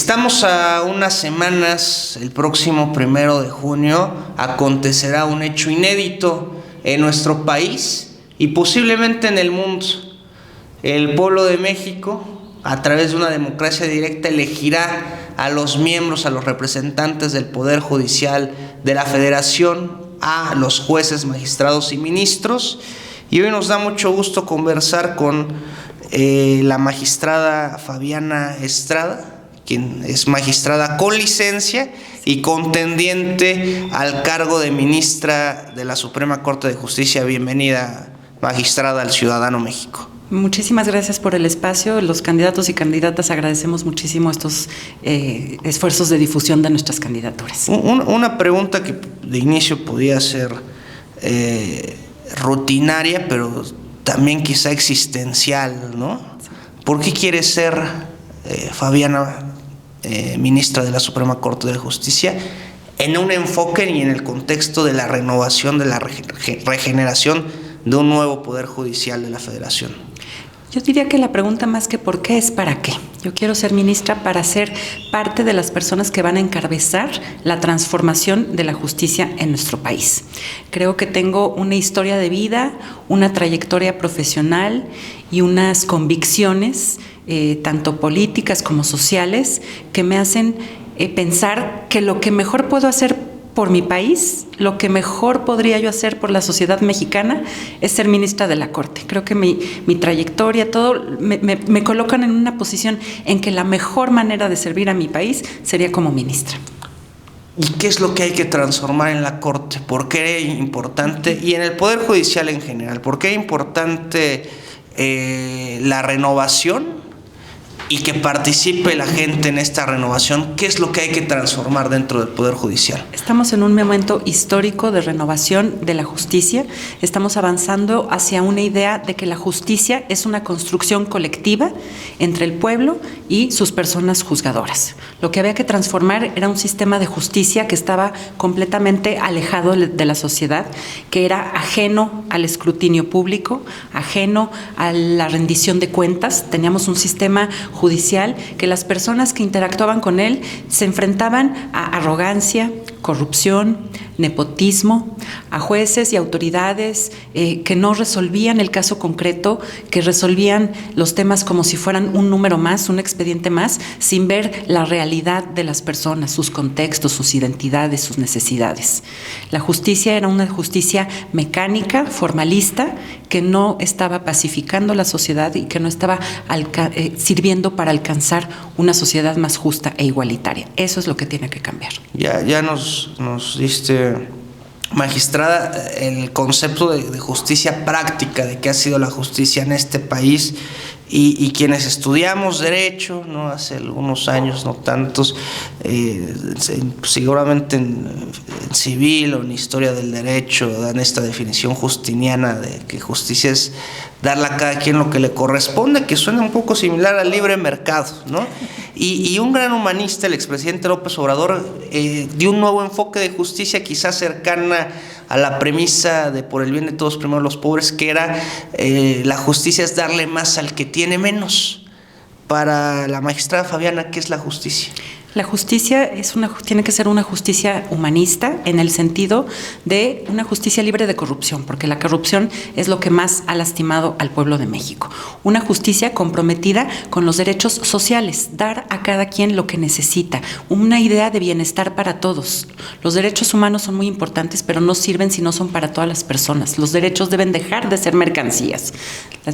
Estamos a unas semanas, el próximo 1 de junio acontecerá un hecho inédito en nuestro país y posiblemente en el mundo. El pueblo de México, a través de una democracia directa, elegirá a los miembros, a los representantes del Poder Judicial de la Federación, a los jueces, magistrados y ministros. Y hoy nos da mucho gusto conversar con la magistrada Fabiana Estrada, quien es magistrada con licencia y contendiente al cargo de ministra de la Suprema Corte de Justicia. Bienvenida, magistrada, al Ciudadano México. Muchísimas gracias por el espacio. Los candidatos y candidatas agradecemos muchísimo estos esfuerzos de difusión de nuestras candidaturas. Una pregunta que de inicio podía ser rutinaria, pero también quizá existencial, ¿no? Sí. ¿Por qué quiere ser Fabiana ministra de la Suprema Corte de Justicia en un enfoque y en el contexto de la renovación, de la regeneración de un nuevo Poder Judicial de la Federación? Yo diría que la pregunta más que por qué es para qué. Yo quiero ser ministra para ser parte de las personas que van a encabezar la transformación de la justicia en nuestro país. Creo que tengo una historia de vida, una trayectoria profesional y unas convicciones, tanto políticas como sociales, que me hacen pensar que lo que mejor puedo hacer por mi país, lo que mejor podría yo hacer por la sociedad mexicana es ser ministra de la Corte. Creo que mi trayectoria, todo, me colocan en una posición en que la mejor manera de servir a mi país sería como ministra. ¿Y qué es lo que hay que transformar en la Corte? ¿Por qué es importante? Y en el Poder Judicial en general, ¿por qué es importante la renovación y que participe la gente en esta renovación? ¿Qué es lo que hay que transformar dentro del Poder Judicial? Estamos en un momento histórico de renovación de la justicia. Estamos avanzando hacia una idea de que la justicia es una construcción colectiva entre el pueblo y sus personas juzgadoras. Lo que había que transformar era un sistema de justicia que estaba completamente alejado de la sociedad, que era ajeno al escrutinio público, ajeno a la rendición de cuentas. Teníamos un sistema judicial que las personas que interactuaban con él se enfrentaban a arrogancia, corrupción, nepotismo, a jueces y autoridades que no resolvían el caso concreto, que resolvían los temas como si fueran un número más, un expediente más, sin ver la realidad de las personas, sus contextos, sus identidades, sus necesidades. La justicia era una justicia mecánica, formalista, que no estaba pacificando la sociedad y que no estaba sirviendo para alcanzar una sociedad más justa e igualitaria. Eso es lo que tiene que cambiar. Ya nos diste, magistrada, el concepto de justicia práctica, de qué ha sido la justicia en este país, y quienes estudiamos Derecho, ¿no? Hace algunos años, no tantos, seguramente en Civil o en Historia del Derecho dan esta definición justiniana de que justicia es darle a cada quien lo que le corresponde, que suena un poco similar al libre mercado, ¿no? Y un gran humanista, el expresidente López Obrador, dio un nuevo enfoque de justicia quizás cercana a la premisa de por el bien de todos, primero los pobres, que era la justicia es darle más al que tiene menos. Para la magistrada Fabiana, ¿qué es la justicia? La justicia tiene que ser una justicia humanista en el sentido de una justicia libre de corrupción, porque la corrupción es lo que más ha lastimado al pueblo de México. Una justicia comprometida con los derechos sociales, dar a cada quien lo que necesita, una idea de bienestar para todos. Los derechos humanos son muy importantes, pero no sirven si no son para todas las personas. Los derechos deben dejar de ser mercancías.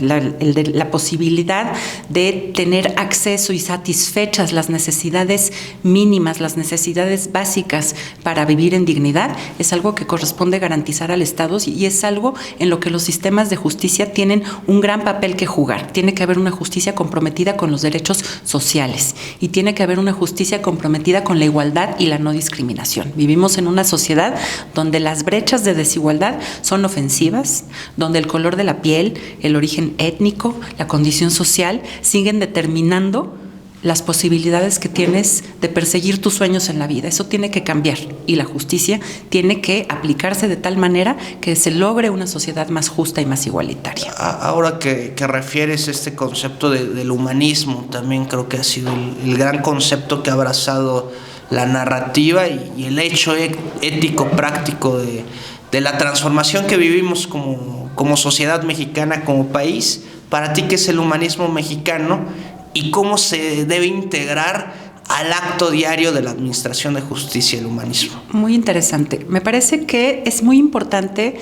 La posibilidad de tener acceso y satisfechas las necesidades mínimas, las necesidades básicas para vivir en dignidad, es algo que corresponde garantizar al Estado y es algo en lo que los sistemas de justicia tienen un gran papel que jugar. Tiene que haber una justicia comprometida con los derechos sociales y tiene que haber una justicia comprometida con la igualdad y la no discriminación. Vivimos en una sociedad donde las brechas de desigualdad son ofensivas, donde el color de la piel, el origen étnico, la condición social siguen determinando las posibilidades que tienes de perseguir tus sueños en la vida. Eso tiene que cambiar y la justicia tiene que aplicarse de tal manera que se logre una sociedad más justa y más igualitaria. Ahora que refieres este concepto del humanismo, también creo que ha sido el gran concepto que ha abrazado la narrativa y el hecho ético práctico de la transformación que vivimos como sociedad mexicana, como país. Para ti, ¿qué es el humanismo mexicano y cómo se debe integrar al acto diario de la administración de justicia el humanismo? Muy interesante. Me parece que es muy importante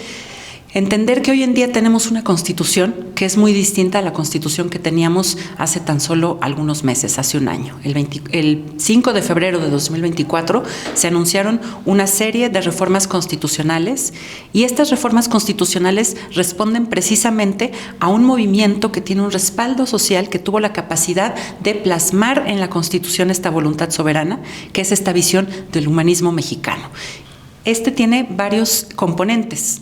entender que hoy en día tenemos una constitución que es muy distinta a la constitución que teníamos hace tan solo algunos meses, hace un año. El 5 de febrero de 2024 se anunciaron una serie de reformas constitucionales y estas reformas constitucionales responden precisamente a un movimiento que tiene un respaldo social, que tuvo la capacidad de plasmar en la Constitución esta voluntad soberana, que es esta visión del humanismo mexicano. Este tiene varios componentes: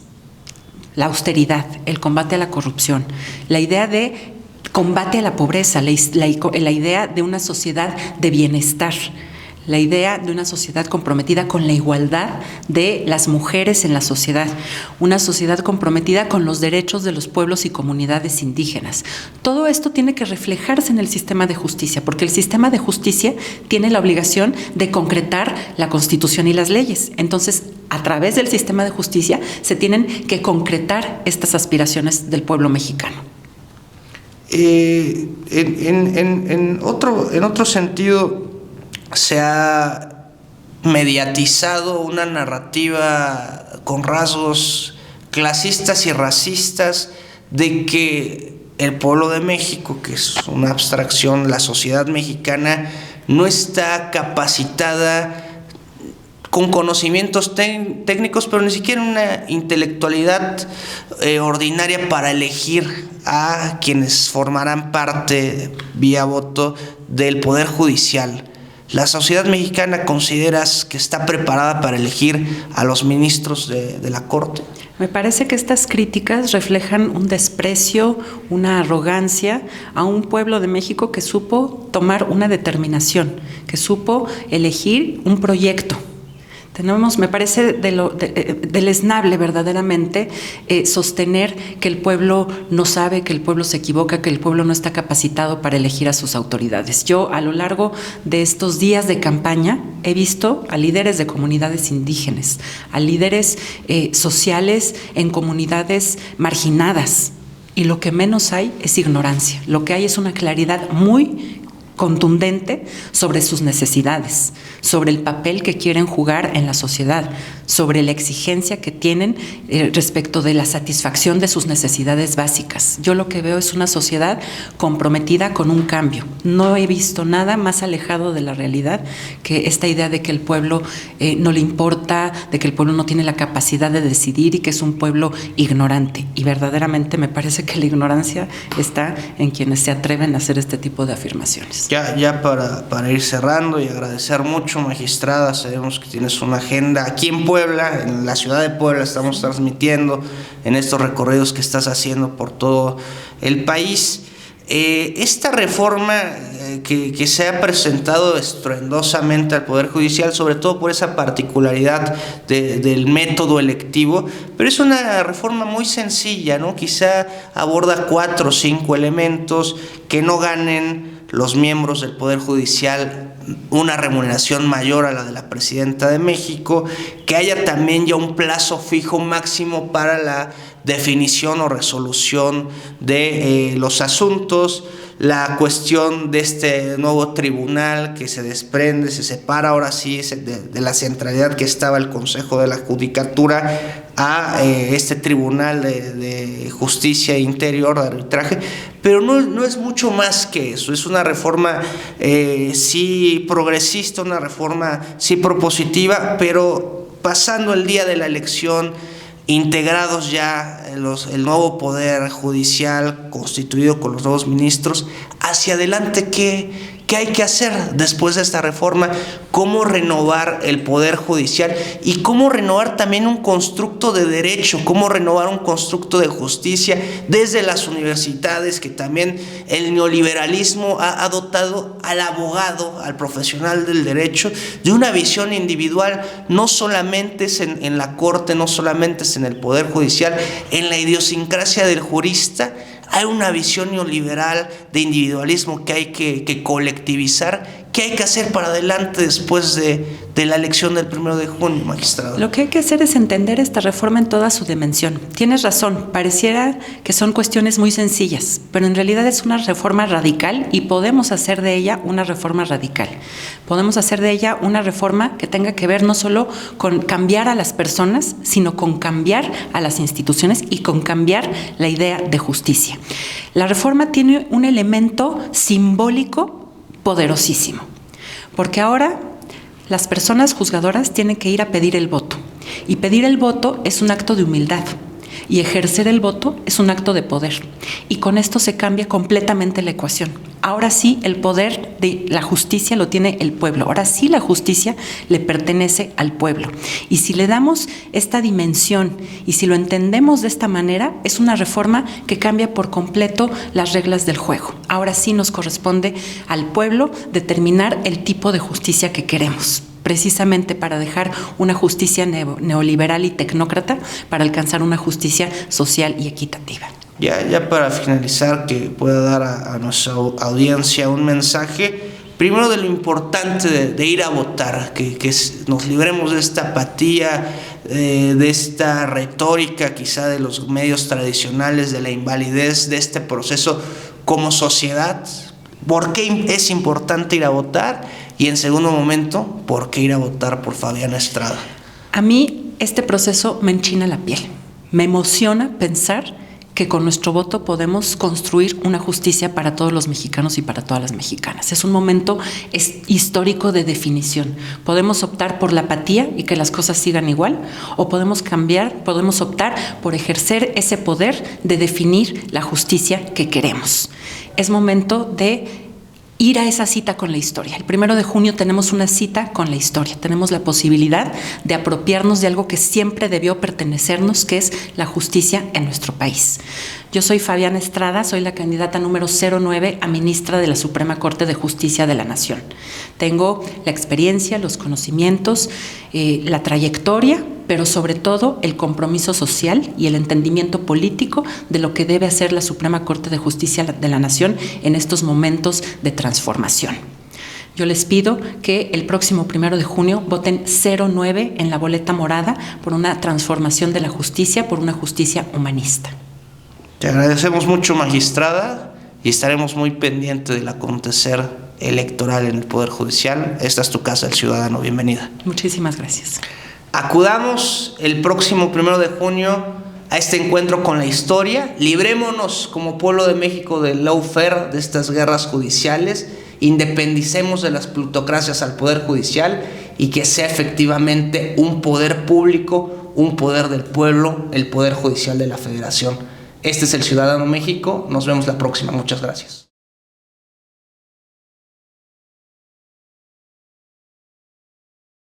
la austeridad, el combate a la corrupción, la idea de combate a la pobreza, la idea de una sociedad de bienestar, la idea de una sociedad comprometida con la igualdad de las mujeres en la sociedad, una sociedad comprometida con los derechos de los pueblos y comunidades indígenas. Todo esto tiene que reflejarse en el sistema de justicia, porque el sistema de justicia tiene la obligación de concretar la Constitución y las leyes. Entonces, a través del sistema de justicia se tienen que concretar estas aspiraciones del pueblo mexicano. En otro sentido, se ha mediatizado una narrativa con rasgos clasistas y racistas de que el pueblo de México, que es una abstracción, la sociedad mexicana, no está capacitada con conocimientos técnicos, pero ni siquiera una intelectualidad ordinaria para elegir a quienes formarán parte vía voto del Poder Judicial. ¿La sociedad mexicana consideras que está preparada para elegir a los ministros de la Corte? Me parece que estas críticas reflejan un desprecio, una arrogancia a un pueblo de México que supo tomar una determinación, que supo elegir un proyecto. Me parece deleznable verdaderamente sostener que el pueblo no sabe, que el pueblo se equivoca, que el pueblo no está capacitado para elegir a sus autoridades. Yo, a lo largo de estos días de campaña, he visto a líderes de comunidades indígenas, a líderes sociales en comunidades marginadas, y lo que menos hay es ignorancia. Lo que hay es una claridad muy contundente sobre sus necesidades, sobre el papel que quieren jugar en la sociedad, sobre la exigencia que tienen respecto de la satisfacción de sus necesidades básicas. Yo lo que veo es una sociedad comprometida con un cambio. No he visto nada más alejado de la realidad que esta idea de que el pueblo no le importa, de que el pueblo no tiene la capacidad de decidir y que es un pueblo ignorante. Y verdaderamente me parece que la ignorancia está en quienes se atreven a hacer este tipo de afirmaciones. Ya para ir cerrando y agradecer mucho, magistrada, sabemos que tienes una agenda aquí en Puebla, en la ciudad de Puebla estamos transmitiendo en estos recorridos que estás haciendo por todo el país. Esta reforma que se ha presentado estruendosamente al Poder Judicial, sobre todo por esa particularidad del método electivo, pero es una reforma muy sencilla, ¿no? Quizá aborda 4 o 5 elementos: que no ganen los miembros del Poder Judicial una remuneración mayor a la de la Presidenta de México, que haya también ya un plazo fijo máximo para la definición o resolución de los asuntos, la cuestión de este nuevo tribunal que se desprende, se separa ahora sí de la centralidad que estaba el Consejo de la Judicatura a este Tribunal de Justicia Interior, de arbitraje, pero no es mucho más que eso. Es una reforma sí progresista, una reforma sí propositiva, pero pasando el día de la elección, integrados ya el nuevo Poder Judicial constituido con los nuevos ministros, hacia adelante, ¿Qué hay que hacer después de esta reforma? ¿Cómo renovar el Poder Judicial? Y cómo renovar también un constructo de derecho, cómo renovar un constructo de justicia desde las universidades, que también el neoliberalismo ha dotado al abogado, al profesional del derecho, de una visión individual. No solamente es en la corte, no solamente es en el Poder Judicial, en la idiosincrasia del jurista hay una visión neoliberal de individualismo que hay que colectivizar. ¿Qué hay que hacer para adelante después de la elección del 1 de junio, magistrado? Lo que hay que hacer es entender esta reforma en toda su dimensión. Tienes razón, pareciera que son cuestiones muy sencillas, pero en realidad es una reforma radical y podemos hacer de ella una reforma radical. Podemos hacer de ella una reforma que tenga que ver no solo con cambiar a las personas, sino con cambiar a las instituciones y con cambiar la idea de justicia. La reforma tiene un elemento simbólico poderosísimo, porque ahora las personas juzgadoras tienen que ir a pedir el voto, y pedir el voto es un acto de humildad, y ejercer el voto es un acto de poder, y con esto se cambia completamente la ecuación. Ahora sí el poder de la justicia lo tiene el pueblo, ahora sí la justicia le pertenece al pueblo, y si le damos esta dimensión y si lo entendemos de esta manera, es una reforma que cambia por completo las reglas del juego. Ahora sí nos corresponde al pueblo determinar el tipo de justicia que queremos, precisamente para dejar una justicia neoliberal y tecnócrata para alcanzar una justicia social y equitativa. Ya para finalizar, que pueda dar a nuestra audiencia un mensaje, primero de lo importante de ir a votar, que nos libremos de esta apatía, de esta retórica quizá de los medios tradicionales, de la invalidez de este proceso como sociedad. ¿Por qué es importante ir a votar? Y en segundo momento, ¿por qué ir a votar por Fabiana Estrada? A mí este proceso me enchina la piel, me emociona pensar que con nuestro voto podemos construir una justicia para todos los mexicanos y para todas las mexicanas. Es un momento histórico de definición. Podemos optar por la apatía y que las cosas sigan igual, o podemos optar por ejercer ese poder de definir la justicia que queremos. Es momento de ir a esa cita con la historia. El 1 de junio tenemos una cita con la historia. Tenemos la posibilidad de apropiarnos de algo que siempre debió pertenecernos, que es la justicia en nuestro país. Yo soy Fabiana Estrada, soy la candidata número 09 a ministra de la Suprema Corte de Justicia de la Nación. Tengo la experiencia, los conocimientos, la trayectoria, pero sobre todo el compromiso social y el entendimiento político de lo que debe hacer la Suprema Corte de Justicia de la Nación en estos momentos de transformación. Yo les pido que el próximo 1 de junio voten 09 en la boleta morada por una transformación de la justicia, por una justicia humanista. Te agradecemos mucho, magistrada, y estaremos muy pendientes del acontecer electoral en el Poder Judicial. Esta es tu casa, El Ciudadano. Bienvenida. Muchísimas gracias. Acudamos el próximo 1 de junio a este encuentro con la historia. Librémonos como pueblo de México del lawfare, de estas guerras judiciales. Independicemos de las plutocracias al Poder Judicial y que sea efectivamente un poder público, un poder del pueblo, el Poder Judicial de la Federación. Este es El Ciudadano México. Nos vemos la próxima. Muchas gracias.